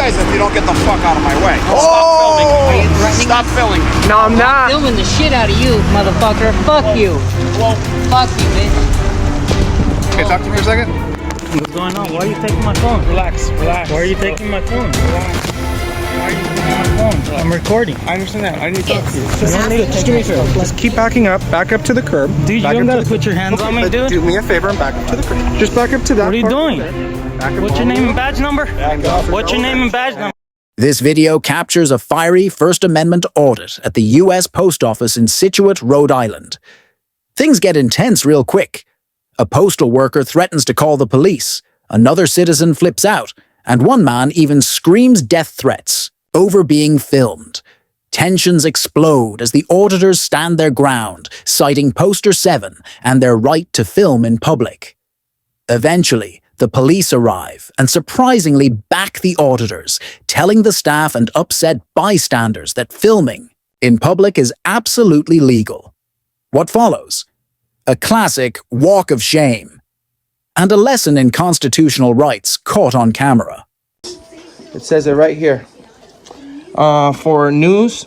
guys if you don't get the fuck out of my way. Oh! Stop filming me. No, I'm not. Filming the shit out of you, motherfucker. Fuck you. Well, Fuck you, bitch. okay, talk to me for a second. What's going on? Why are you taking my phone? Relax. Why are you taking my phone? Why are you taking my phone? I'm recording. I understand that. I need to talk to you. Just give me a favor. Let's keep backing up. Back up to the curb. Dude, you don't gotta put your hands on me, dude. Do me a favor and back up to the curb. Just back up to that. What are you doing? What's your name and badge number? What's your name and badge number? This video captures a fiery First Amendment audit at the U.S. Post Office in Scituate, Rhode Island. Things get intense real quick. A postal worker threatens to call the police, another citizen flips out, and one man even screams death threats over being filmed. Tensions explode as the auditors stand their ground, citing Poster 7 and their right to film in public. Eventually, the police arrive and surprisingly back the auditors, telling the staff and upset bystanders that filming in public is absolutely legal. What follows? A classic walk of shame, and a lesson in constitutional rights caught on camera. It says it right here. For news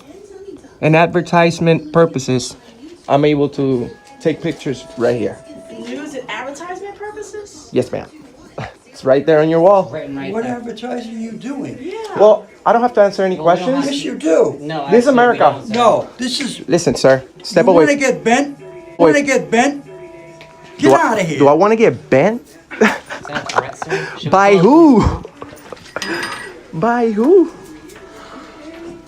and advertisement purposes, I'm able to take pictures right here. News and advertisement purposes? Yes, ma'am. It's right there on your wall. Right What there. advertising are you doing? Yeah. Well, I don't have to answer any questions. Yes, you do. No, This is actually, we America. don't, sir. No, this is. Listen, sir, step You want to away. get bent? Want to get bent? Get out of here. Do I want to get bent? Is that a threat, sir? Should we By call- who? By who?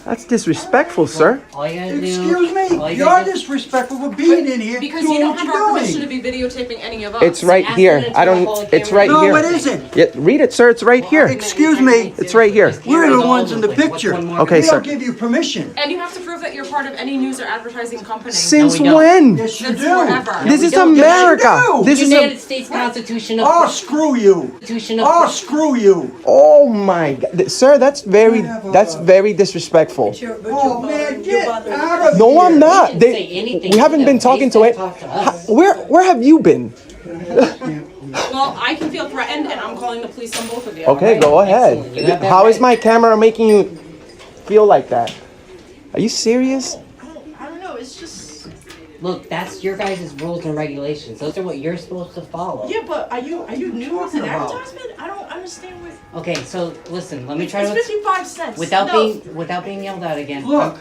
That's disrespectful, sir. All you gotta do. Excuse all me. you You're gotta do- disrespectful for being in here Because doing you don't what have you're our permission to doing. be videotaping any of us. It's right ask here. them to I don't. hold It's camera. right No, here. it isn't. Yeah, read it, sir. It's right here. Excuse me. It's right here. We're the ones in the picture. Okay, We sir. don't give you permission. And you have to prove that you're part of any news or advertising company. Since we don't. when? Yes, you Since do. forever. This is don't. Yes, you America. do. This is United a. States Constitution of Oh, screw you. Constitution of Oh, screw you. Oh my God, sir. That's very disrespectful. Oh, man, get out of here. No, I'm not. didn't say anything We haven't to been them. talking They to it. said talk to us. Where have you been? Well, I can feel threatened, and I'm calling the police on both of you. Okay, Alright, go ahead. excellent. You have that How is right. my camera making you feel like that? Are you serious? I don't know. It's just. Look, that's your guys' rules and regulations. Those are what you're supposed to follow. Yeah, but are you news and about? advertisement? I don't understand what. Okay, so listen, let me try It's to 55 cents. without No. being yelled at again. Look,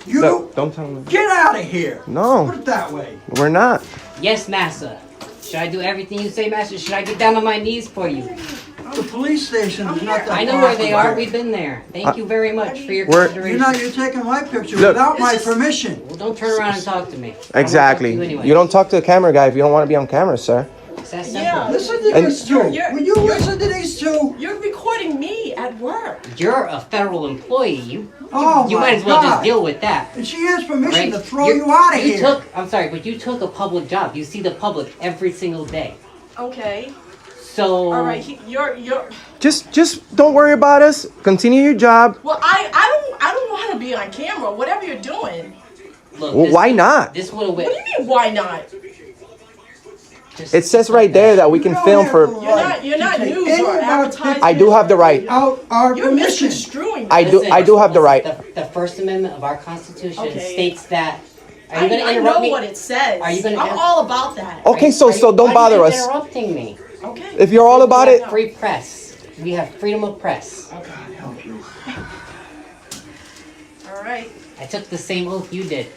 you No, don't tell me. get out of here. No. Put it that way. We're not. Yes, Massa. Should I do everything you say, Master? Should I get down on my knees for you? The police station is not that I know far where they from are. here. We've been there. Thank you very much for your We're- consideration. You're taking my picture Look. without my permission. Well, don't turn around and talk to me. Exactly. I won't talk to you, anyway. You don't talk to the camera guy if you don't want to be on camera, sir. It's that simple. Yeah. Listen to And- these two. You're- Will you listen to these two? You're recording me at work. You're a federal employee. You Oh, you my might as well God. just deal with that. And she has permission Right? to throw you out of here. I'm sorry, but you took a public job. You see the public every single day. Okay. So All right. You're. Just don't worry about us. Continue your job. Well, I don't want to be on camera. Whatever you're doing. look, Well, why not? This would have What do you mean? Why not? It says right there that we can film for. You're not news any or of our advertising. I do have the right. Out our You're permission. misconstruing. I do. this. I do have the right. The First Amendment of our Constitution Okay. states that. Are you going to I interrupt know me? what it says. Are you gonna I'm inter- all about that. Okay, so don't Why bother are you us. interrupting me. Okay. If you're all about it, Free press. We have freedom of press. All right. I took the same oath you did.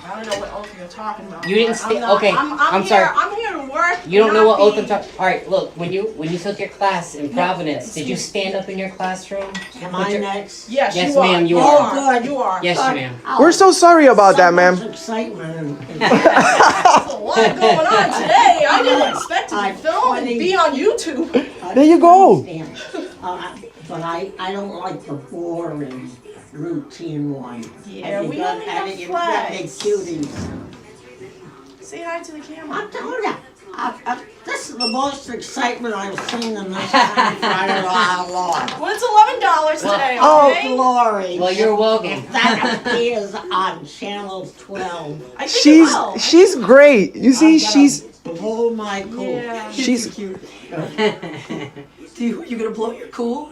I don't know what oath you're talking about. You didn't but stay. I'm not- Okay, I'm I'm here, sorry. I'm here to work. You don't know not what oath be- I'm talking. All right, look. When you took your class in Providence, did you stand up in your classrum? Am Put I your- next? Yes, Yes, you are. ma'am, you you are. are. You are. Yes, ma'am. we're so sorry about that, ma'am. So much excitement. There's a lot going on today. I didn't expect to be I'm filmed and be on YouTube. There you go. But I don't like the boring routine one. Yeah, we don't need no big flags. cuties. Say hi to the camera. I'm telling you, this is the most excitement I've seen in this time for a long. Well, it's $11 today. Oh, Okay. glory. Well, you're welcome. If that appears on channel 12, I think it will. She's great. You see, I'm gonna she's blow my cool. Yeah. she's You gonna blow your cool?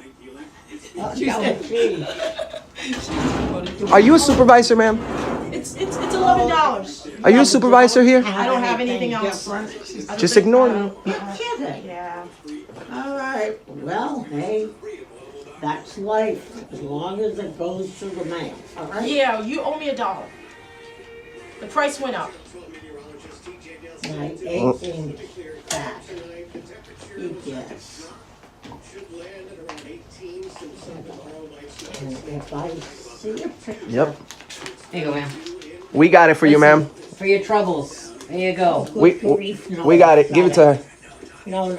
Are you a supervisor, ma'am? It's $11. Are you a supervisor here? I don't have anything else. Just ignore me. Kidding. Yeah. All right. Well, hey, that's life. As long as it goes to the mail. All right. Yeah, you owe me $1. The price went up. My 18 back. Yes. And if I see a picture. Yep. There you go, ma'am. We got it for you, ma'am. For your troubles. There you go. We got it. Give it to her. No.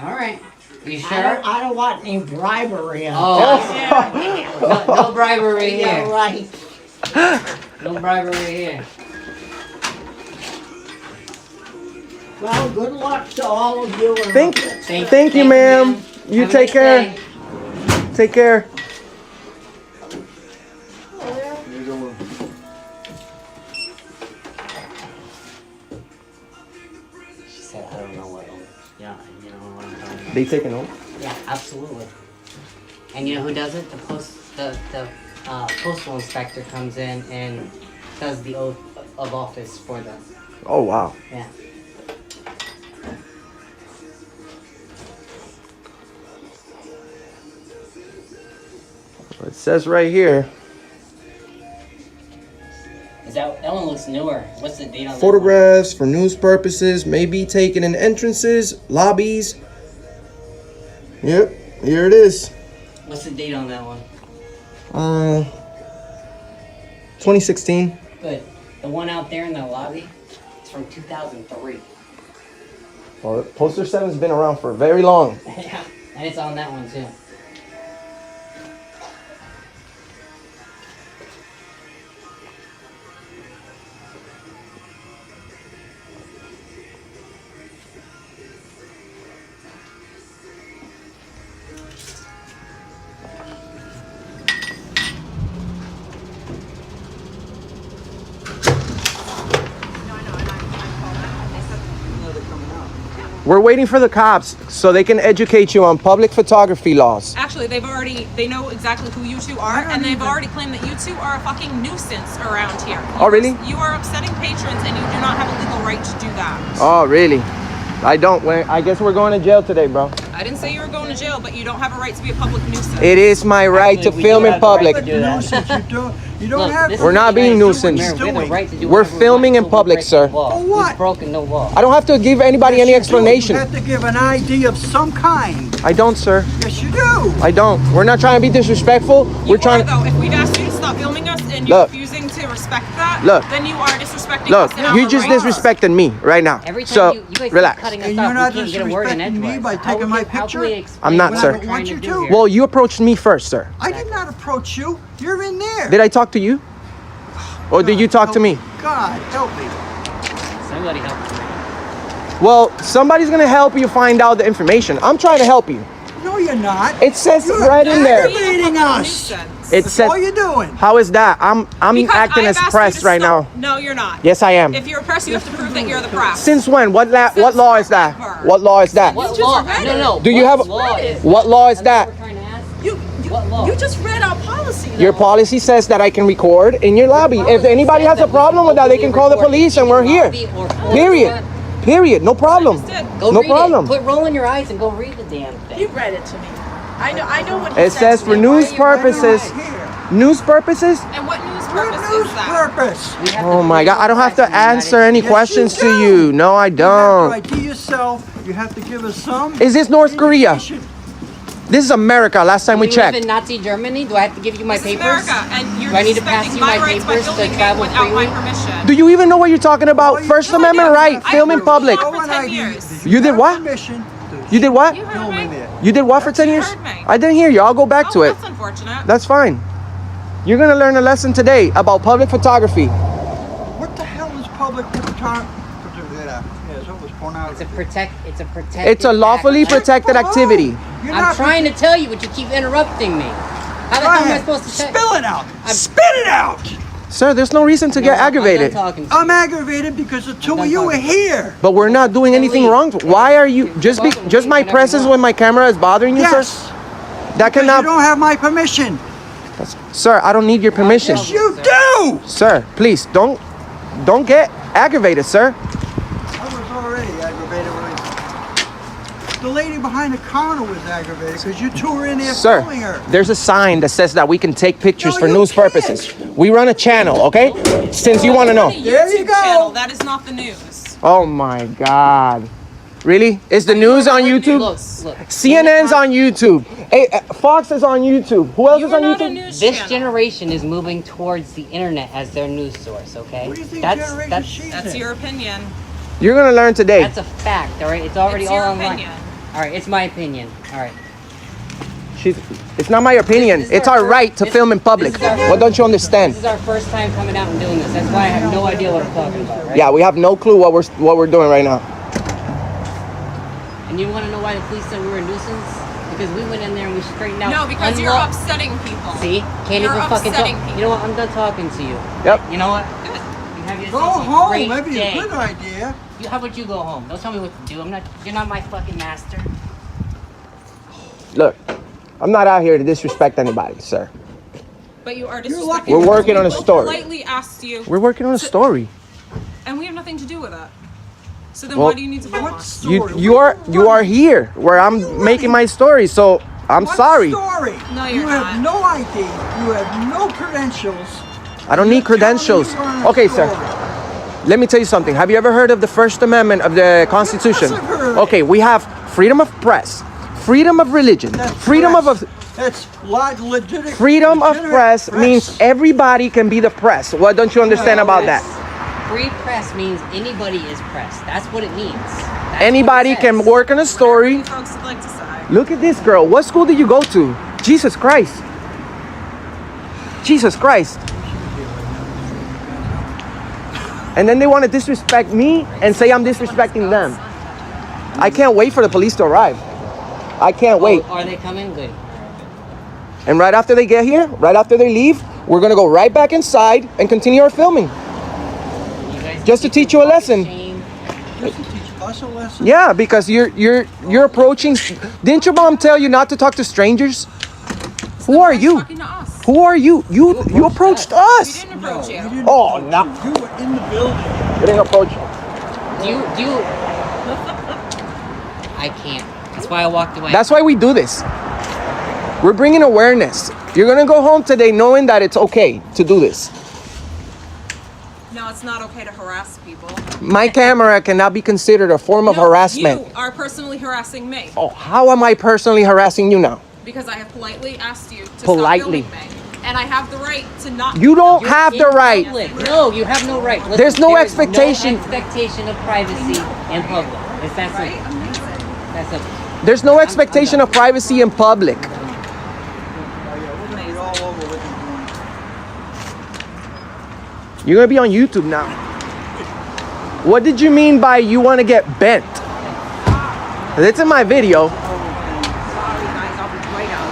All right. You sure? I don't want any bribery. Oh. No bribery here. Yeah, right. No bribery here. Well, good luck to all of you. Thank you, ma'am. You Have a take nice care. day. Take care. She said, I don't know what. Yeah, you know what I'm talking about. They taking over? Yeah, absolutely. And you know who does it? The postal inspector comes in and does the oath of office for them. Oh, wow. Yeah. It says right here, That one looks newer. What's the date on that? photographs for news purposes may be taken in entrances, lobbies. Yep, here it is. What's the date on that one? 2016. Good. The one out there in the lobby, it's from 2003. Well, Poster 7's been around for very long. Yeah, and it's on that one too. We're waiting for the cops so they can educate you on public photography laws. Actually, they know exactly who you two are, and they've already claimed that you two are a fucking nuisance around here. Oh, really? You are upsetting patrons, and you do not have a legal right to do that. Oh, really? I don't. I guess we're going to jail today, bro. I didn't say you were going to jail, but you don't have a right to be a public nuisance. It is my right to film in public. You don't have. We're not being nuisance. We're filming in public, sir. For what? We've broken no law. I don't have to give anybody any explanation. You have to give an ID of some kind. I don't, sir. Yes, you do. I don't. We're not trying to be disrespectful. We're trying though. If we've asked you to stop filming us and you're refusing to respect that, then you are disrespecting us. Look, you just disrespecting me right now. Every time So, you guys relax. keep cutting us And off, you're not we can't get a word in disrespecting me edgewise. by taking my picture? I'm not, When sir. I don't want you to. Well, you approached me first, sir. I did not approach you. You're in there. Did I talk to you? Or did you talk to me? God, help me. Somebody help me. Well, somebody's gonna help you find out the information. I'm trying to help you. No, you're not. It says You're right in there. aggravating us. It That's says. all you're doing. How is that? I'm acting as press right now. No, you're not. Yes, I am. If you're a press, you have to prove that you're the press. Since when? What law is that? forever. What law is that? What law? No. Do you have? law is? What law is that? We're trying to ask. What law? You just read our policy. Your policy says that I can record in your lobby. If anybody has a problem with that, they can call the police and we're here. Period. Period. No problem. Go No read problem. It. Quit rolling your eyes and go read the damn thing. You read it to me. I know what he It says for news purposes. News purposes? And what news What purpose news is that? purpose? Oh my God! I don't have to answer any questions to you. No, I You have don't. to ID yourself. You have to give us some. Is this North Korea? indication. This is America. Last time we You live checked. in Nazi Germany? Do I have to give you my This is papers? America, and you're Do I need to pass disrespecting you my rights by papers to filming me travel without my freely? permission. Do you even know what you're talking about? Well, you First do. Amendment right. I Film in have public. for When 10 I do- years. You did have what? permission to You did what? You heard film in me? there. You did what for 10 years? heard me. I didn't hear you. I'll go back to it. That's unfortunate. That's fine. You're gonna learn a lesson today about public photography. What the hell is public photography? Yes, it was pornography. It's a protected It's a lawfully act. protected activity. You're I'm not trying to tell you, but you keep interrupting me. How the Go hell am I ahead. supposed to say? Spill it out. Spit it out. Sir, there's no reason to get aggravated. I'm aggravated because the two of you are here. But we're not doing anything wrong. Why are you just my presence with my camera is bothering you, Yes. sir? That You cannot... don't have my permission. Sir, I don't need your permission. Yes, you do. Sir, please, don't get aggravated, sir. I was already aggravated when the lady behind the counter was aggravated because you two were in there Sir, filming her. there's a sign that says that we can take pictures No, for you news can't. purposes. We run a channel, okay? Since you want to know. There you go. Channel. That is not the news. Oh my God. Really? Is the news on YouTube? Look. CNN's on YouTube. Hey, Fox is on YouTube. Who else You is are on not a YouTube? news This channel. generation is moving towards the internet as their news source, okay? What do you think generation That's she's That's in? your opinion. You're gonna learn today. that's a fact, all right? It's already It's all your online. opinion. All right, it's my opinion. All right. It's not my opinion. This is It's our our first- right to this- film in public. this is our- What don't you understand? This is our first time coming out and doing this. That's why I have no idea what I'm talking about, right? Yeah, we have no clue what we're doing right now. And you want to know why the police said we were a nuisance? Because we went in there and we straightened out. No, because you're upsetting people. See? Can't You're even fucking talk. upsetting people. You know what? I'm done talking to you. Yep. You know what? You have Go yourself a home. great Maybe day. a good idea. How about you go home? Don't tell me what to do. You're not my fucking master. Look, I'm not out here to disrespect anybody, sir. But you are lucky. disrespecting. We're working on a We story. politely asked you, We're working on a story. and we have nothing to do with that. So then Well, why do you need to film What us? story? You are here where I'm making my story, so I'm What sorry. story? No, You you're have no ID. You have no credentials. I don't need credentials. Okay, sir. Let me tell you something. Have you ever heard of the First Amendment of the Constitution? Yes, I've heard of it. Okay, we have freedom of press, freedom of religion, freedom of That's legitimate. freedom of press means everybody can be the press. What don't you understand No, about that? Free press means anybody is press. That's what it means. That's Anybody what it can says. work on a story. You folks would like to say. Look at this girl. What school did you go to? Jesus Christ. Jesus Christ. And then they want to disrespect me and say I'm disrespecting them. I can't wait for the police to arrive. I can't wait. Oh, are they coming? Good. And right after they get here, right after they leave, we're going to go right back inside and continue our filming. You guys Just to teach you a lesson. Shame. Just to teach us a lesson. Yeah, because you're approaching. Didn't your mom tell you not to talk to strangers? Who are you? Talking to us. Who are you? You approached We us. didn't approach you. You Oh, no. You were in the building. You didn't approach. Do you? I can't. That's why I walked away. That's why we do this. We're bringing awareness. You're gonna go home today knowing that it's okay to do this. No, it's not okay to harass people. My camera cannot be considered a form of No, harassment. You are personally harassing me Oh, how am I personally harassing you now? because I have politely asked you to Politely. stop filming me, and I have the right to not. You don't You're have the in right. public. No, you have no right. Listen, There's no there is expectation. No expectation of privacy in public. It's that simple. That's simple. There's no expectation of privacy in public. We're gonna be all over with you. You're gonna be on YouTube now. What did you mean by you want to get bent? It's in my video. Sorry, guys, I'll be right out.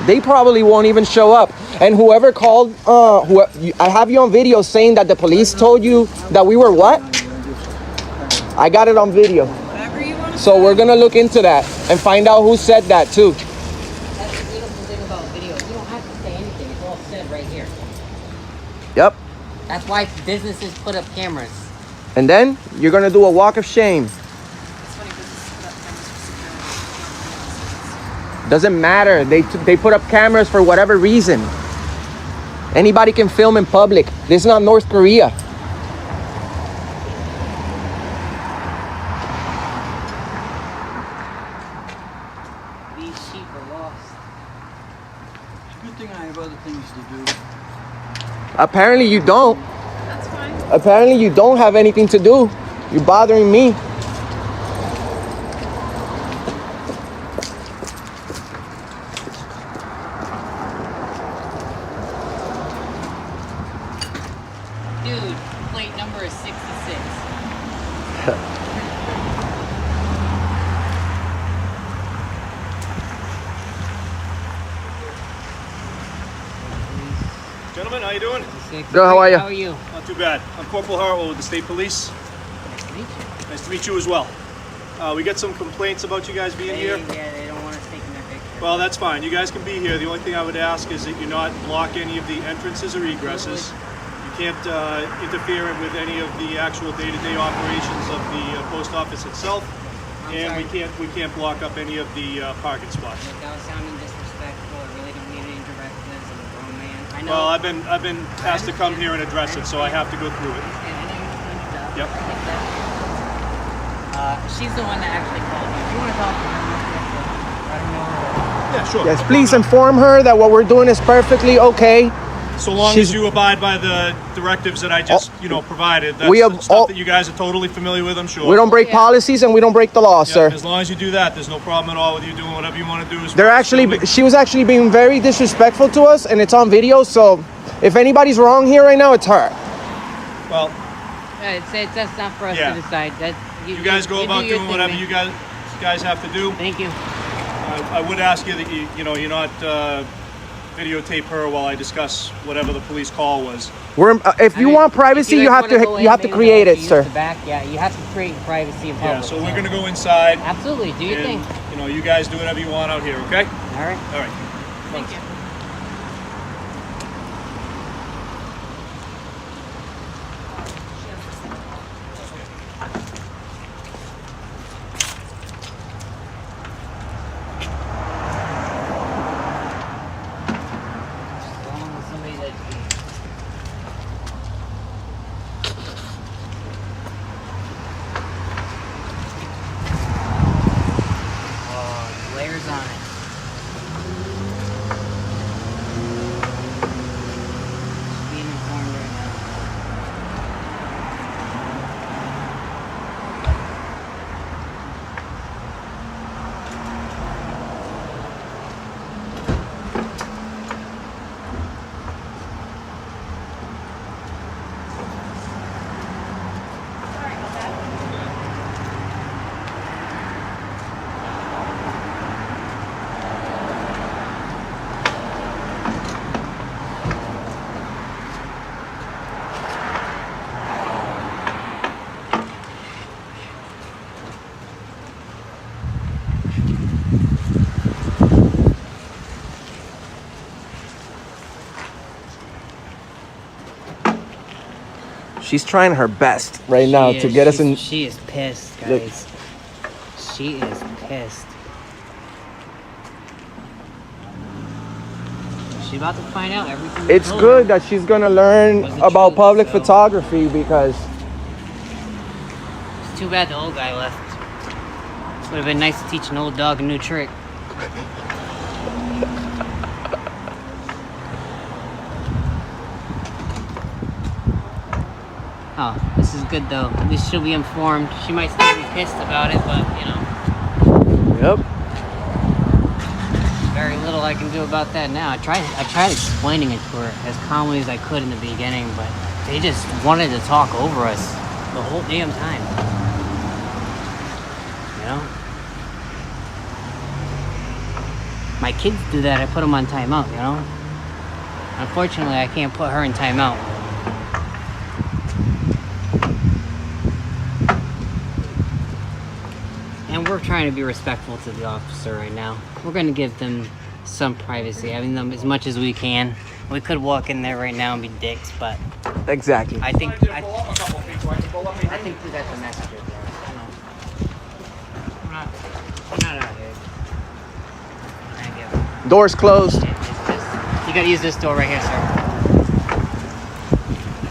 They probably won't even show up. And whoever called, I have you on video saying that the police told you that we were what? I got it on video. Whatever you want to So we're gonna look into that and find out who said that too. That's the beautiful thing about video. You don't have to say anything. It's all said right here. Yep. That's why businesses put up cameras. And then you're gonna do a walk of shame. Doesn't matter. They put up cameras for whatever reason. Anybody can film in public. This is not North Korea. These sheep are lost. Good thing I have other things to do. Apparently you don't. That's fine. Apparently you don't have anything to do. You're bothering me. Dude, plate number is 66. Gentlemen, how you doing? 6. Good, how are you? How are you? Not too bad. I'm Corporal Hartwell with the State Police. Nice to meet you. Nice to meet you as well. We get some complaints about you guys being here. Yeah, they don't want us taking their picture. Well, that's fine. You guys can be here. The only thing I would ask is that you not block any of the entrances or egresses. You can't interfere with any of the actual day-to-day operations of the post office itself. And we can't block up any of the parking spots. Look, that was sounding disrespectful. I really don't need any directives. I'm a grown man. I know. Well, I've been asked to come here and address it, so I have to go through it. I know you're doing your job. Yep. I think that. She's the one that actually called me. If you want to talk to her, I don't know. Yeah, sure. Yes, please inform her that what we're doing is perfectly okay. So long as you abide by the directives that I just, provided. That's stuff that you guys are totally familiar with, I'm sure. We don't break policies and we don't break the law, sir. As long as you do that, there's no problem at all with you doing whatever you want to do. She was actually being very disrespectful to us, and it's on video. So, if anybody's wrong here right now, it's her. Well, that's not for us to decide. That you guys go about doing whatever you guys have to do. Thank you. I would ask you that you're not videotape her while I discuss whatever the police call was. If you want privacy, you have to create it, sir. Yeah, you have to create privacy in public. Yeah, so we're gonna go inside. Absolutely. Do your thing. You guys do whatever you want out here, okay? All right. All right. Thank you. Layers on it. Being informed right now. She's trying her best right now to get us in. She is pissed, guys. She is pissed. She's about to find out everything. It's good that she's gonna learn about public photography because it's too bad the old guy left. Would have been nice to teach an old dog a new trick. Oh, this is good though. At least she'll be informed. She might still be pissed about it, but Yep. very little I can do about that now. I tried explaining it to her as calmly as I could in the beginning, but they just wanted to talk over us the whole damn time. My kids do that. I put them on timeout, Unfortunately, I can't put her in timeout. And we're trying to be respectful to the officer right now. We're going to give them some privacy, having them as much as we can. We could walk in there right now and be dicks, but exactly. I think we got the message right there. We're not out here. Doors closed. You gotta use this door right here, sir.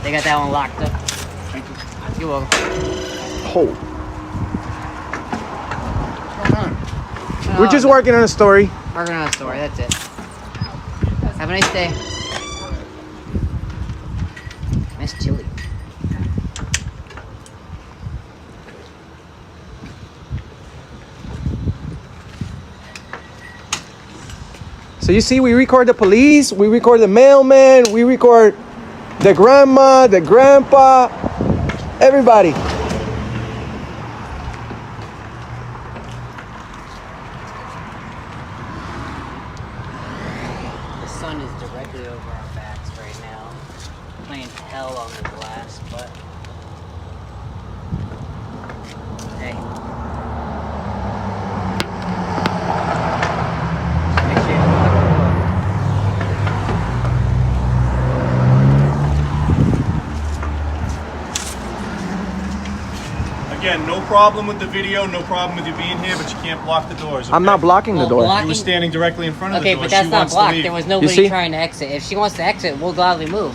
They got that one locked up. Thank you. You're welcome. Oh. We're just working on a story. Working on a story, that's it. Have a nice day. Nice chili. So you see, we record the police, we record the mailman, we record the grandma, the grandpa, everybody. The sun is directly over our backs right now. glass, but hey. Just make sure you don't lock the door. Again, no problem with the video, no problem with you being here, but you can't block the doors. I'm okay? not blocking the Well, door. You were standing directly in front of the Okay, door. but that's She not wants to blocked. leave. There was see? nobody trying to exit. If she wants to exit, we'll gladly move.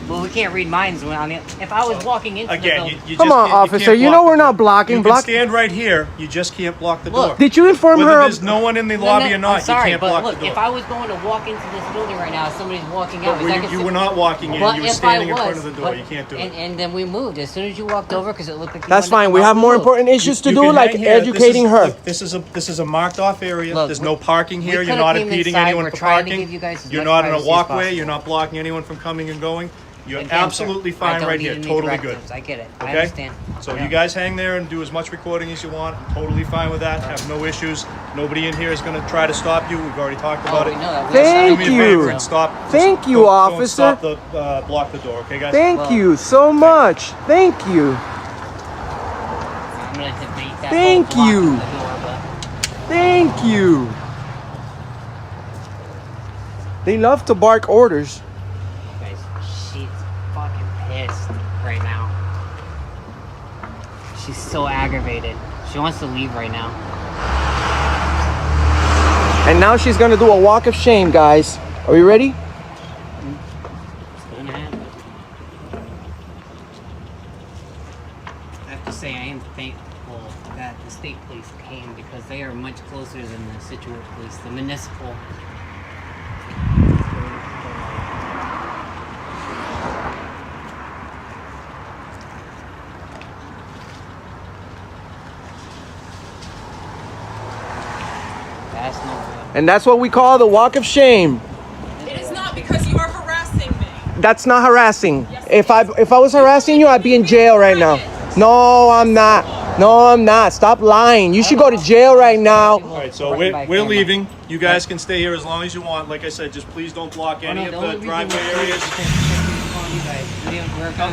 Well, we can't read minds when on the. If I was walking into the Again, building, you Come just on, can't- officer. can't You block know the we're door. not blocking. You Block. can stand right here. You just can't block the Look. door. Did you inform Whether her? there's no one in the lobby or not, I'm sorry, you can't but block look, the door. if I was going to walk into this building right now, somebody's walking out. But is that you considered- were not walking in. But You were if standing I in front was, of the door. but- You can't do it. And then we moved as soon as you walked over because it looked like you That's wanted to fine. come We out, have more moved. important issues to You do, can like hang here. educating her. Look, this is a marked off area. Look, There's no parking we here. You're could've not came impeding inside. anyone We're from trying to parking. give you guys as You're much not in a privacy as walkway. possible. You're not blocking anyone from coming and going. You're Again, sir, absolutely I fine don't right need here. any Totally good. directives. I get it. I Okay? understand. So Yeah. you guys hang there and do as much recording as you want. I'm totally fine with that. Have no issues. Nobody in here is going to try to stop you. We've already talked about Oh, it. we know that. Thank Do me a you. favor and stop. Thank just you, don't officer. stop the block the door, okay, guys? Thank Well- you so much. Thank you. I'm gonna debate that. Thank whole blocking you. the door, but Thank you. They love to bark orders. guys, she's fucking pissed right now. She's so aggravated. She wants to leave right now. And now she's gonna do a walk of shame, guys. Are we ready? It's gonna happen. I have to say, I am thankful that the state police came because they are much closer than the Situate police, the municipal. That's no good. And that's what we call the walk of shame. It is not because you are harassing me. That's not harassing. If I was harassing you, I'd be in jail right now. No, I'm not. No, I'm not. Stop lying. You should go to jail right now. All right, so we're leaving. You guys can stay here as long as you want. Like I said, just please don't block any of the driveway areas.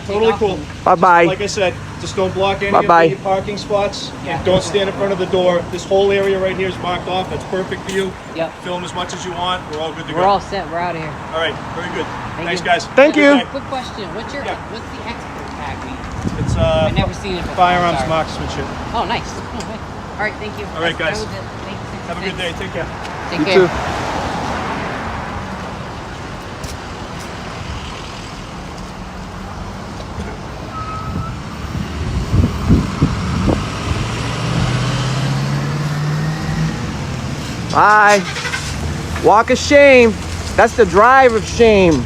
Totally cool. Bye-bye. Like I said, just don't block any Bye-bye. of the parking spots. And don't stand in front of the door. This whole area right here is marked off. That's perfect for you. Yep. Film as much as you want. We're all good to go. We're all set. We're out of here. All right, very good. Thanks, you. guys. Thank you. Good night. Quick question. What's the expert tag mean? It's I've never seen it before. firearms Sorry. marksmanship. Oh, nice. Oh, okay. All right, thank you. All right, guys. That was it. Thanks. Have a good day. Take care. Take You care. too. Bye. Walk of shame. That's the drive of shame.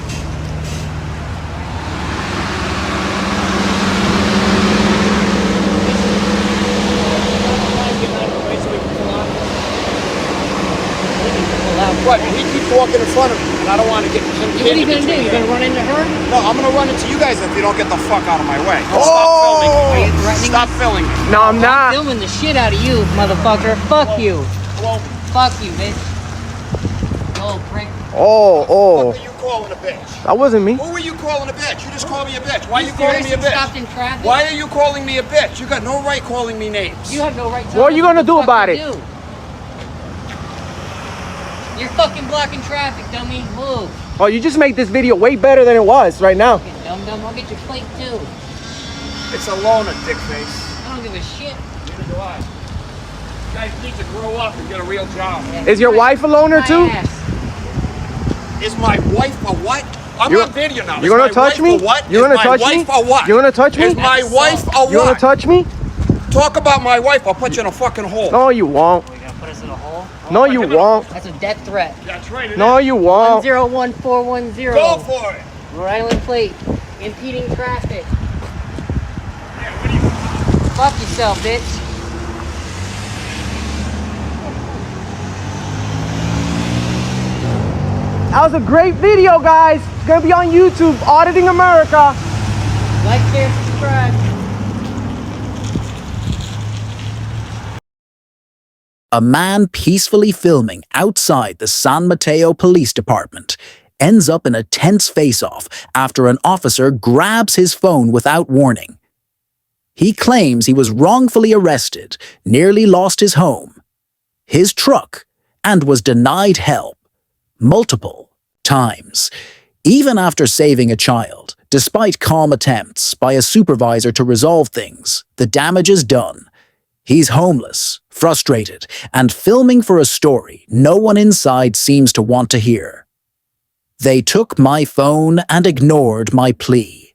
What? He keeps walking in front of me, and I don't want to get him. What are you gonna do? You gonna run into her? No, I'm gonna run into you guys if you don't get the fuck out of my way. Are you threatening Stop us? filming me. No, I'm not. Filming the shit out of you, motherfucker. Fuck you. Fuck you, bitch. Oh, prick. Oh. What are you calling a bitch? That wasn't me. Who are you calling a bitch? You just called me a bitch. Why are You you calling me a seriously stopped bitch? in traffic? Why are you calling me a bitch? You got no right calling me names. You have no right to. What are you gonna the do fuck about you it? do. You're fucking blocking traffic, dummy. Move. Oh, you just made this video way better than it was right now. Fucking dum-dum. I'll get your plate, too. It's a loner, dickface. I don't give a shit. Neither do I. You guys need to grow up and get a real job. Is your wife a loner My too? ass. Is my wife a what? I'm You- on video now. You gonna touch me? What? You gonna touch my me? wife a what? You gonna touch me? Is my wife a You gonna what? touch me? Talk about my wife, I'll put you in a fucking hole. No, you won't. Are you gonna put us in a hole? No, you won't. That's a death threat. That's right. it No, is. you won't. 101410. Go for it. Rhode Island plate. Impeding traffic. Yeah, what do you... Fuck yourself, bitch. That was a great video, guys. It's gonna be on YouTube, Auditing America. Like, share, subscribe. A man peacefully filming outside the San Mateo Police Department ends up in a tense face-off after an officer grabs his phone without warning. He claims he was wrongfully arrested, nearly lost his home, his truck, and was denied help multiple times, even after saving a child. Despite calm attempts by a supervisor to resolve things, the damage is done. He's homeless, frustrated, and filming for a story no one inside seems to want to hear. They took my phone and ignored my plea.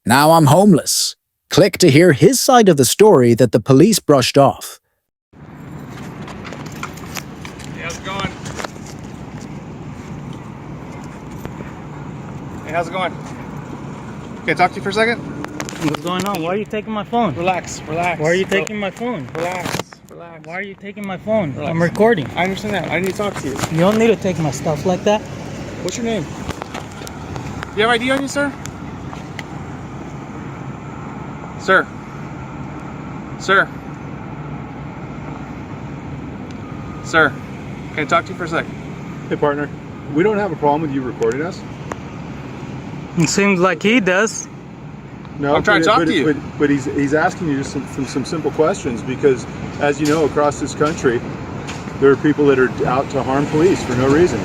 Now I'm homeless. Click to hear his side of the story that the police brushed off. Hey, how's it going? Hey, how's it going? Can I talk to you for a second? What's going on? Why are you taking my phone? Relax, relax. Why are you taking my phone? Relax, relax. Why are you taking my phone? Relax. I'm recording. I understand that. I need to talk to you. You don't need to take my stuff like that. What's your name? You have ID on you, sir? Sir. Sir. Sir. Can I talk to you for a second? Hey partner, we don't have a problem with you recording us. It seems like he does. No, I'm trying to talk to you. But he's asking you just some simple questions because, as you know, across this country, there are people that are out to harm police for no reason,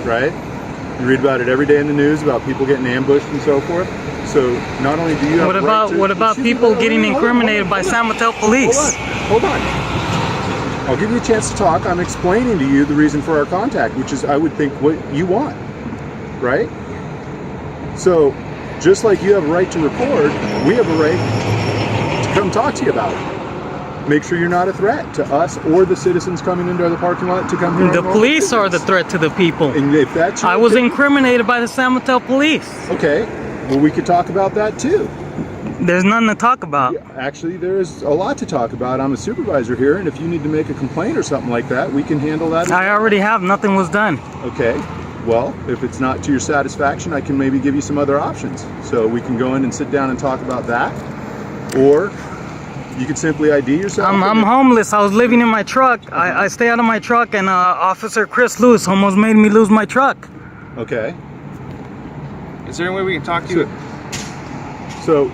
right? You read about it every day in the news about people getting ambushed and so forth. So not only do you have what about people getting incriminated by San Mateo police? Hold on. I'll give you a chance to talk. I'm explaining to you the reason for our contact, which is, I would think, what you want, right? So, just like you have a right to record, we have a right to come talk to you about it. Make sure you're not a threat to us or the citizens coming into the parking lot to come here. The police are the threat to the people. And if that's I was incriminated by the San Mateo police. Okay, well, we could talk about that too. There's nothing to talk about. Yeah, actually, there is a lot to talk about. I'm a supervisor here, and if you need to make a complaint or something like that, we can handle that. I already have. Nothing was done. Okay. Well, if it's not to your satisfaction, I can maybe give you some other options. So we can go in and sit down and talk about that. Or you could simply ID yourself. I'm homeless. I was living in my truck. I stay out of my truck, and Officer Chris Lewis almost made me lose my truck. Okay. Is there any way we can talk to you? So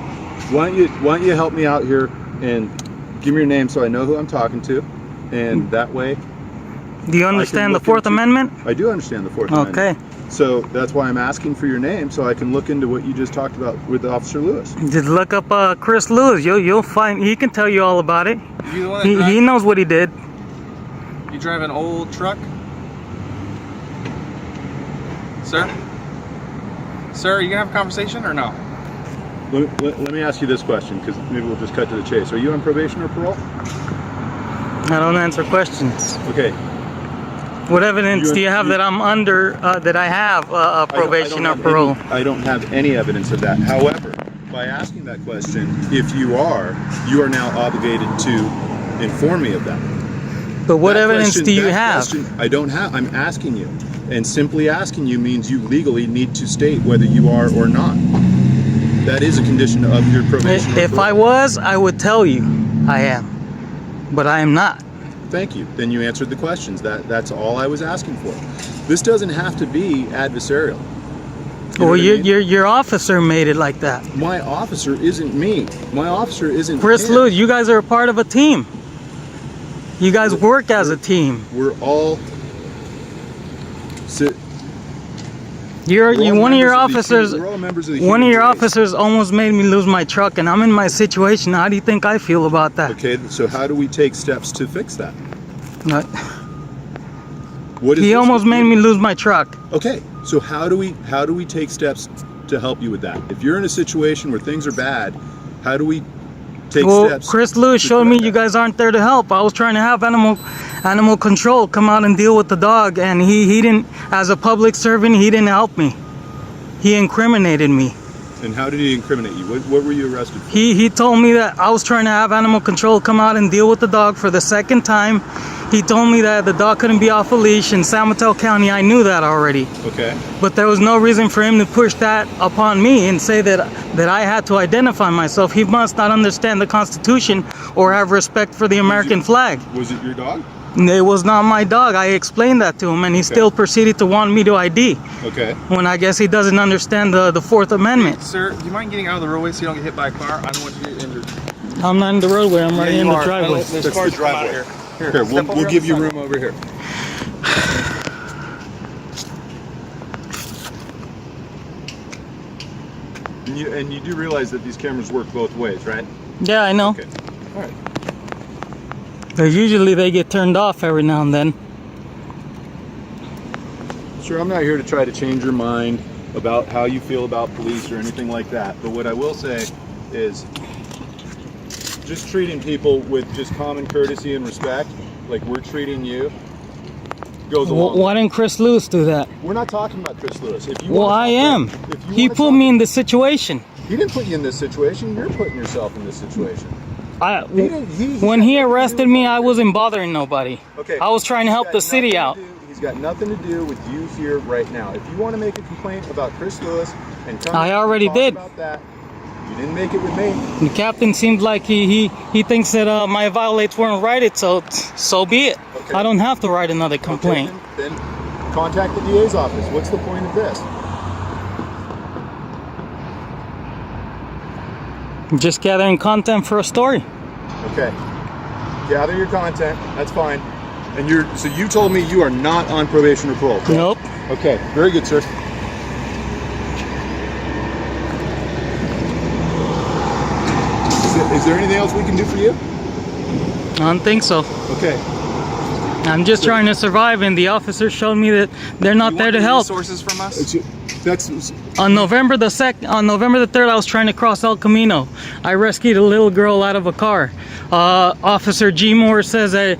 why don't you help me out here and give me your name so I know who I'm talking to, and that way. Do you understand the Fourth Amendment? I do understand the Fourth Amendment. Okay. So that's why I'm asking for your name so I can look into what you just talked about with Officer Lewis. Just look up Chris Lewis. You'll find, he can tell you all about it. You the one that He knows what he did. You drive an old truck? Sir? Sir, are you gonna have a conversation or no? Let me ask you this question, because maybe we'll just cut to the chase. Are you on probation or parole? I don't answer questions. Okay. What evidence do you have that I'm under, that I have probation or parole? I don't have any evidence of that. However, by asking that question, if you are now obligated to inform me of that. But what evidence do you have? I don't have. I'm asking you. And simply asking you means you legally need to state whether you are or not. That is a condition of your probation. If I was, I would tell you I am. But I am not. Thank you. Then you answered the questions. That's all I was asking for. This doesn't have to be adversarial. Well, your officer made it like that. My officer isn't me. My officer isn't Chris Lewis, you guys are a part of a team. You guys work as a team. We're all one of your officers almost made me lose my truck, and I'm in my situation. How do you think I feel about that? Okay, so how do we take steps to fix that? He almost made me lose my truck. Okay, so how do we take steps to help you with that? If you're in a situation where things are bad, how do we take steps? Chris Lewis showed me you guys aren't there to help. I was trying to have animal control come out and deal with the dog, and he didn't. As a public servant, he didn't help me. He incriminated me. And how did he incriminate you? What were you arrested for? He told me that I was trying to have animal control come out and deal with the dog for the second time. He told me that the dog couldn't be off a leash in San Mateo County. I knew that already. Okay. But there was no reason for him to push that upon me and say that I had to identify myself. He must not understand the Constitution or have respect for the American flag. Was it your dog? It was not my dog. I explained that to him, and he still proceeded to want me to ID. Okay. When I guess he doesn't understand the Fourth Amendment. Sir, do you mind getting out of the roadway so you don't get hit by a car? I don't want you to get injured. I'm not in the roadway. I'm right in the driveway. There's cars come out here. Here, we'll give you room over here. And you do realize that these cameras work both ways, right? Yeah, I know. Okay. All right. Usually they get turned off every now and then. Sure, I'm not here to try to change your mind about how you feel about police or anything like that. But what I will say is just treating people with just common courtesy and respect, like we're treating you, goes a long way. Why didn't Chris Lewis do that? We're not talking about Chris Lewis. If you Well, I am. He put me in this situation. He didn't put you in this situation. You're putting yourself in this situation. When he arrested me, I wasn't bothering nobody. Okay. I was trying to help the city out. He's got nothing to do with you here right now. If you want to make a complaint about Chris Lewis and come I already did. About that, you didn't make it with me. The captain seems like he thinks that my violates weren't righted, so be it. Okay. I don't have to write another complaint. Okay, then contact the DA's office. What's the point of this? Just gathering content for a story. Okay. Gather your content. That's fine. And so you told me you are not on probation or parole. Correct? Nope. Okay. Very good, sir. Is there anything else we can do for you? I don't think so. Okay. I'm just trying to survive, and the officer showed me that they're not there to help. Resources from us? On November the 3rd, I was trying to cross El Camino. I rescued a little girl out of a car. Officer G. Moore says that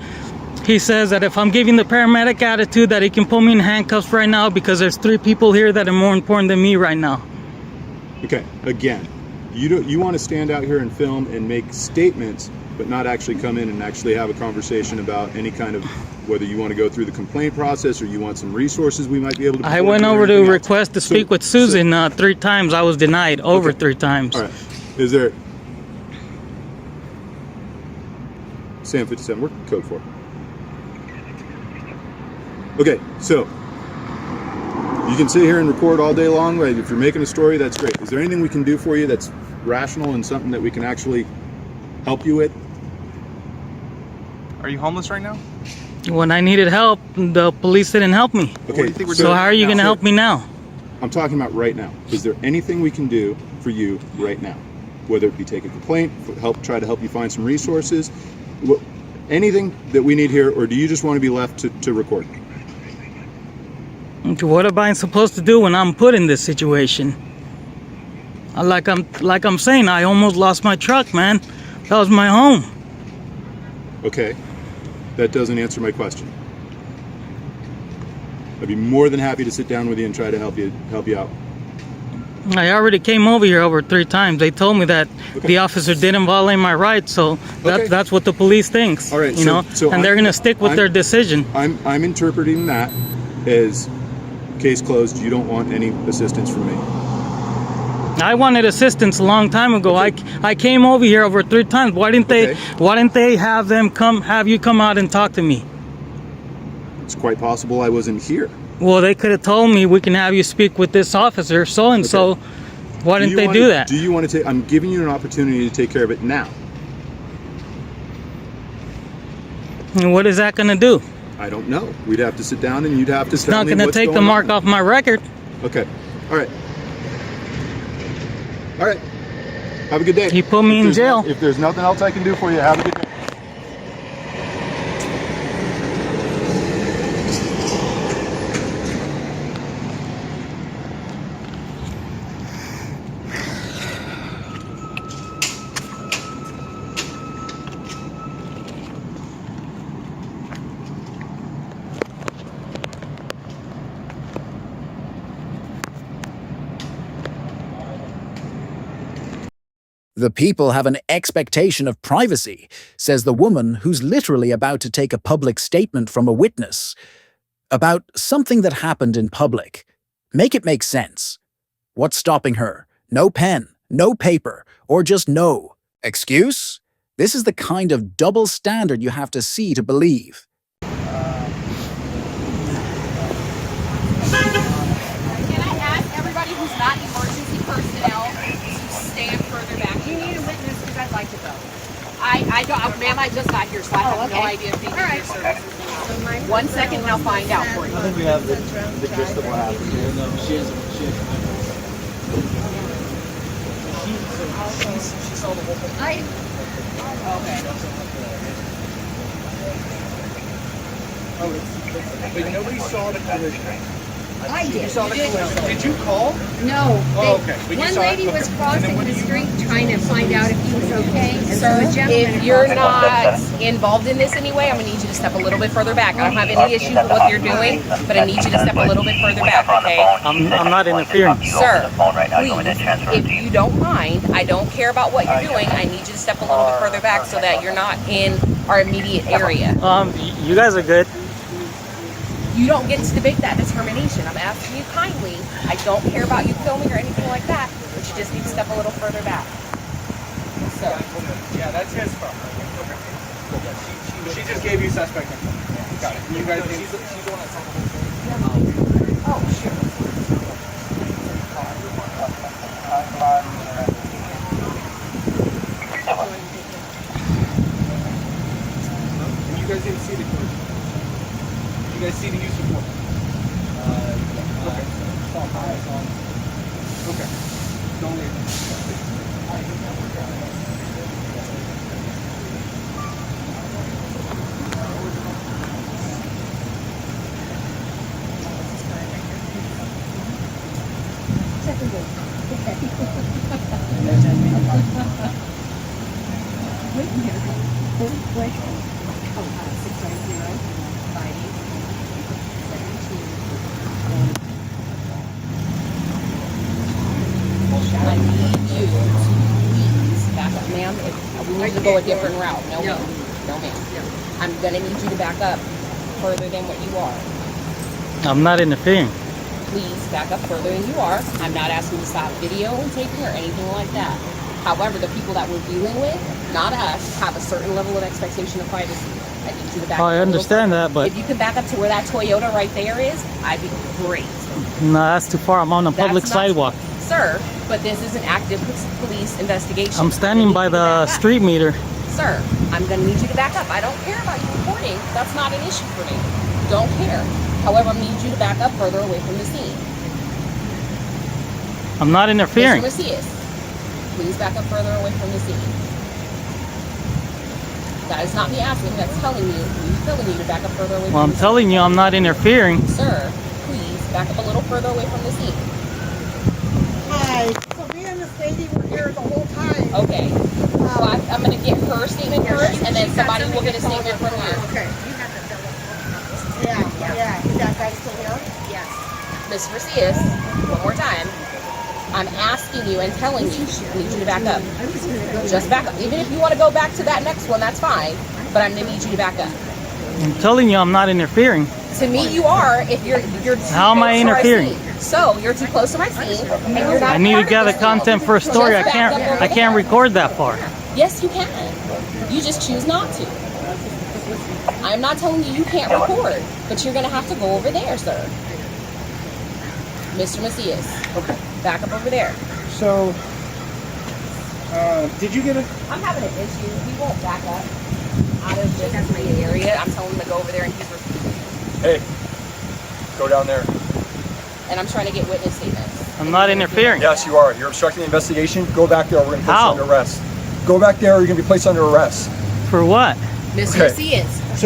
if I'm giving the paramedic attitude, that he can put me in handcuffs right now because there's 3 people here that are more important than me right now. Okay. Again, you want to stand out here and film and make statements, but not actually come in and actually have a conversation about any kind of whether you want to go through the complaint process or you want some resources we might be able to. I went over to request to speak with Susan 3 times. I was denied over 3 times. All right. Is there Sam 57? We're code 4. Okay, so you can sit here and record all day long. Right? If you're making a story, that's great. Is there anything we can do for you that's rational and something that we can actually help you with? Are you homeless right now? When I needed help, the police didn't help me. Okay, so how are you going to help me now? I'm talking about right now. Is there anything we can do for you right now? Whether it be take a complaint, try to help you find some resources, anything that we need here, or do you just want to be left to record? What am I supposed to do when I'm put in this situation? Like I'm saying, I almost lost my truck, man. That was my home. Okay, that doesn't answer my question. I'd be more than happy to sit down with you and try to help you out. I already came over here over 3 times. They told me that the officer didn't violate my rights, so that's what the police thinks. All right, you know, and they're gonna stick with their decision. I'm interpreting that as case closed. You don't want any assistance from me. I wanted assistance a long time ago. I came over here over 3 times. Why didn't they have you come out and talk to me? It's quite possible I wasn't here. Well, they could have told me we can have you speak with this officer, so and so. Why didn't they do that? Do you want to take? I'm giving you an opportunity to take care of it now. And what is that going to do? I don't know. We'd have to sit down and you'd have to tell me what's going on. It's not going to take the mark off my record. Okay. All right. All right. Have a good day. He put me in jail. If there's nothing else I can do for you, have a good day. The people have an expectation of privacy, says the woman who's literally about to take a public statement from a witness about something that happened in public. Make it make sense. What's stopping her? No pen, no paper, or just no. Excuse? This is the kind of double standard you have to see to believe. meant to go. I don't, ma'am, I just got here, so I have no idea if they did your services. 1 second and I'll find out for you. I think we have the gist of what happened here. No, she is. She saw the whole thing. Okay. But nobody saw the collision. I did. You saw the collision. Did you call? No. Oh, okay. But you One saw it? lady was Okay. crossing the street trying to find out if he was okay. And Sir, so a gentleman if you're across not involved in this anyway, I'm gonna need you to step a little bit further back. I don't have any issues with what you're doing, but I need you to step a little bit further back, okay? I'm not interfering. Sir, please, if you don't mind, I don't care about what you're doing. I need you to step a little bit further back so that you're not in our immediate area. You guys are good. You don't get to debate that determination. I'm asking you kindly. I don't care about you filming or anything like that, but you just need to step a little further back. So, Yeah, that's his phone. Okay. She just gave you suspect info. Got it. You guys, she's the one that saw the whole thing. oh, sure. And you guys didn't see the collision. You guys see the use of force? Okay. Don't leave. I need you to please back up, ma'am. We need to go a different route. No, ma'am. No, ma'am. I'm gonna need you to back up further than what you are. I'm not interfering. Please back up further than you are. I'm not asking you to stop video and taping or anything like that. However, the people that we're dealing with, not us, have a certain level of expectation of privacy. I need you to back up. I understand that, but If you could back up to where that Toyota right there is, I'd be great. no, that's too far. I'm on a public That's not- sidewalk. Sir, but this is an active police investigation. I'm standing by the street meter. Sir, I'm gonna need you to back up. I don't care about you recording. That's not an issue for me. Don't care. However, I need you to back up further away from the scene. I'm not interfering. Mr. Macias, please back up further away from the scene. That is not me asking, that's telling you to back up further away Well, from I'm the telling you, I'm not interfering. scene. Sir, please back up a little further away from the scene. Hi. So me and this lady were here the whole time. Okay. So I'm gonna get her statement first, and then somebody will get a statement from you. Okay. Yeah. Is that guy still here? Yes. Ms. Macias, one more time. I'm asking you and telling you, I need you to back up. Just back up. Even if you want to go back to that next one, that's fine. But I'm gonna need you to back up. I'm telling you, I'm not interfering. To me, you are. If you're too How am I close to our interfering? scene. So you're too close to my scene, and you're not. I need to part of gather this content scene. for a story. Just back up over I can't there. record that far. Yes, you can. You just choose not to. I'm not telling you can't record, but you're gonna have to go over there, sir. Mr. Macias. Okay. Back up over there. So, did you get a... I'm having an issue. He won't back up out of this area. I'm telling him to go over there, and he's refusing. Hey, go down there. And I'm trying to get witness statements. I'm not interfering. Yes, you are. You're obstructing the investigation. Go back there. We're going to place How? you under arrest. Go back there. Or you're going to be placed under arrest. For what? Mr. Okay. Macias,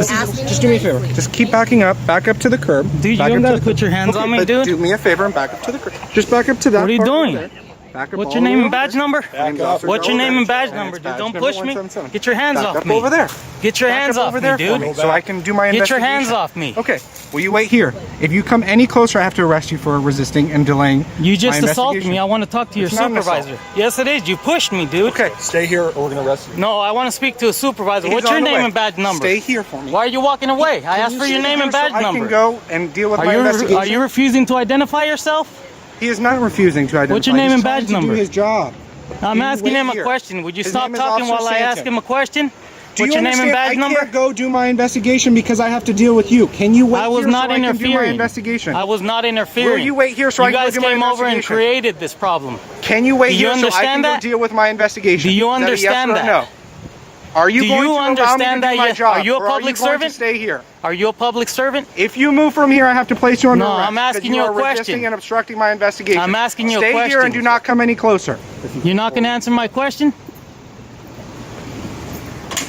Just do me a favor. Just keep backing up. Back up to the curb. Dude, you Back don't up gotta to- put your hands on me, but dude. Do me a favor and back up to the curb. Just back up to that. What are you part right doing? there. Back up What's all your the name way and badge over. number? Name's Officer What's your name and badge And number, it's dude? badge Don't number push me. 177. Get your hands Back off up me. over there. Get your Back hands up off over me, there for dude. so I can do my Get your investigation. hands off me. Okay. Will you wait here? If you come any closer, I have to arrest you for resisting and delaying. You just my assaulted investigation. me. I want to talk to your It's not an assault. supervisor. Yes, it is. You pushed me, dude. Okay. Stay here or we're going to arrest you. No, I want to speak to a supervisor. He's What's your on the name way. and badge number? Stay here for me. Why are you walking away? I asked for your name and badge I number. can go and deal with my Are investigation. you refusing to identify yourself? He is not refusing to identify. What's your name He's and trying badge to number? Do his job. I'm You asking wait him a here. question. Would you His stop name is talking Officer while I ask Santa. him a question? Do What's you your name and understand? badge I number? can't go do my investigation because I have to deal with you. Can you wait I was here not so I can do my interfering. investigation? I was not interfering. Will you wait here so I You can guys go do my came over and investigation? created this problem. Can you wait Do you here so I can understand go that? deal with my investigation? Do you Is understand that? A yes or that? a no? Are you Do going you to allow me to understand do that? my Yes. job? Are you a or public are you going servant? To stay here. Are you a public servant? If you move from here, I have to place you under No, arrest. I'm asking 'cause you a are question. resisting and obstructing my investigation. I'm asking you a Stay here question. and do not come any closer. You're not gonna answer my question?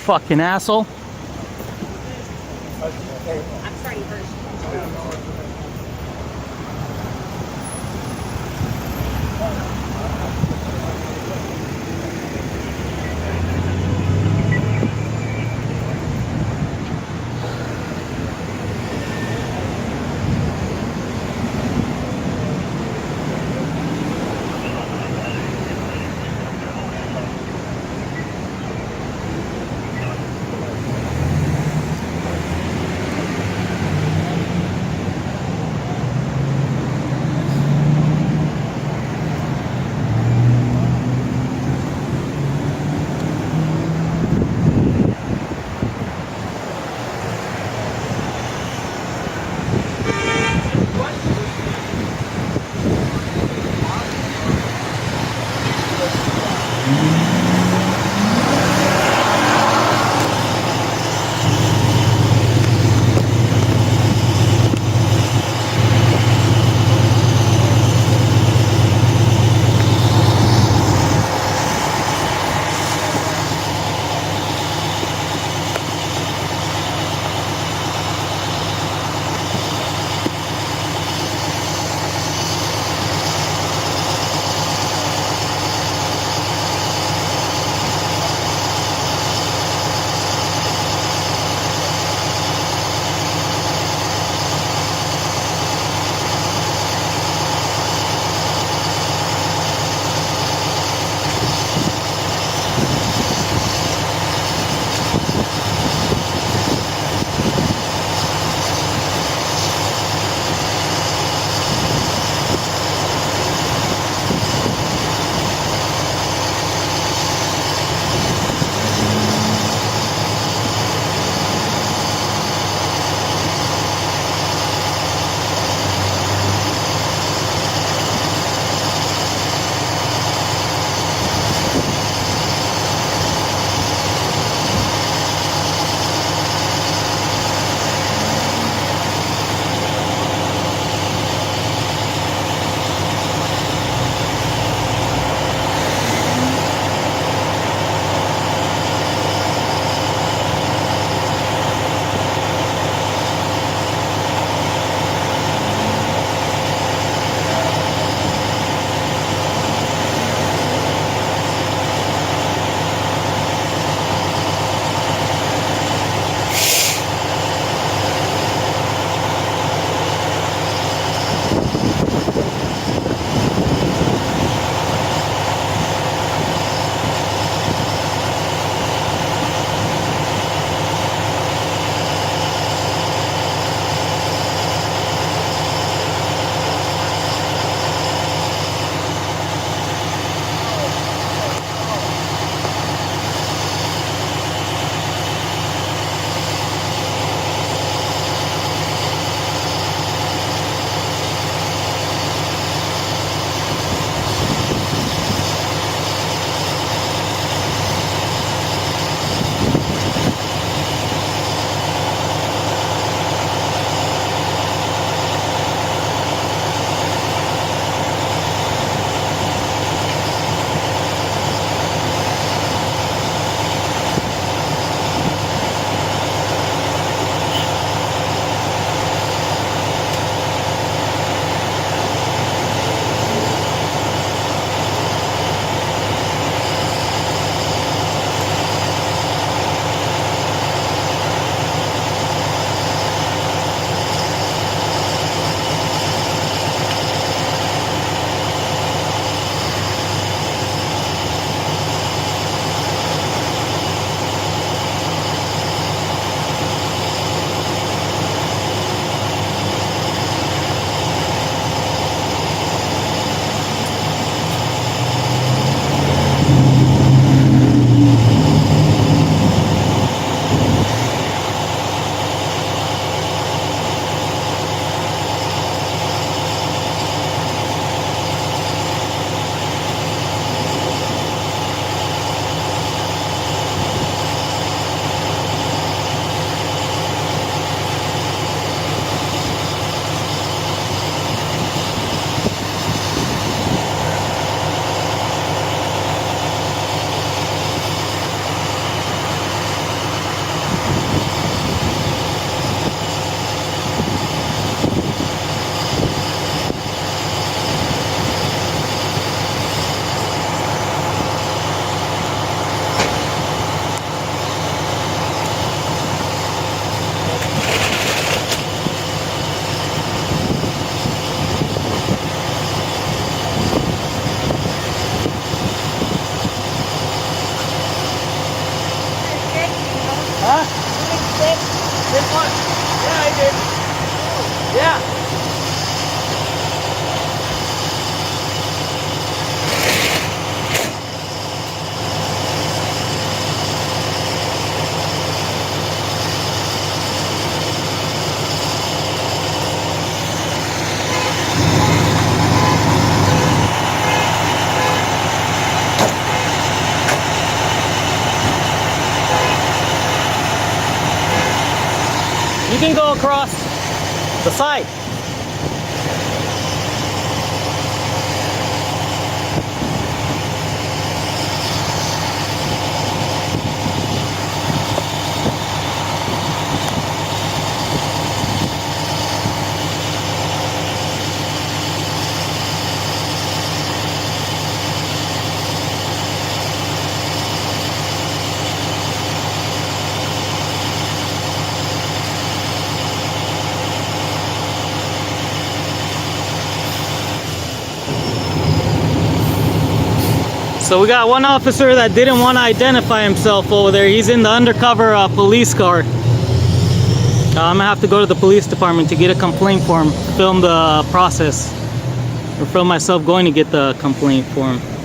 Fucking asshole. I'm sorry first. can go across the side. So we got one officer that didn't want to identify himself over there. He's in the undercover police car. I'm gonna have to go to the police department to get a complaint for him, film the process, or film myself going to get the complaint for him.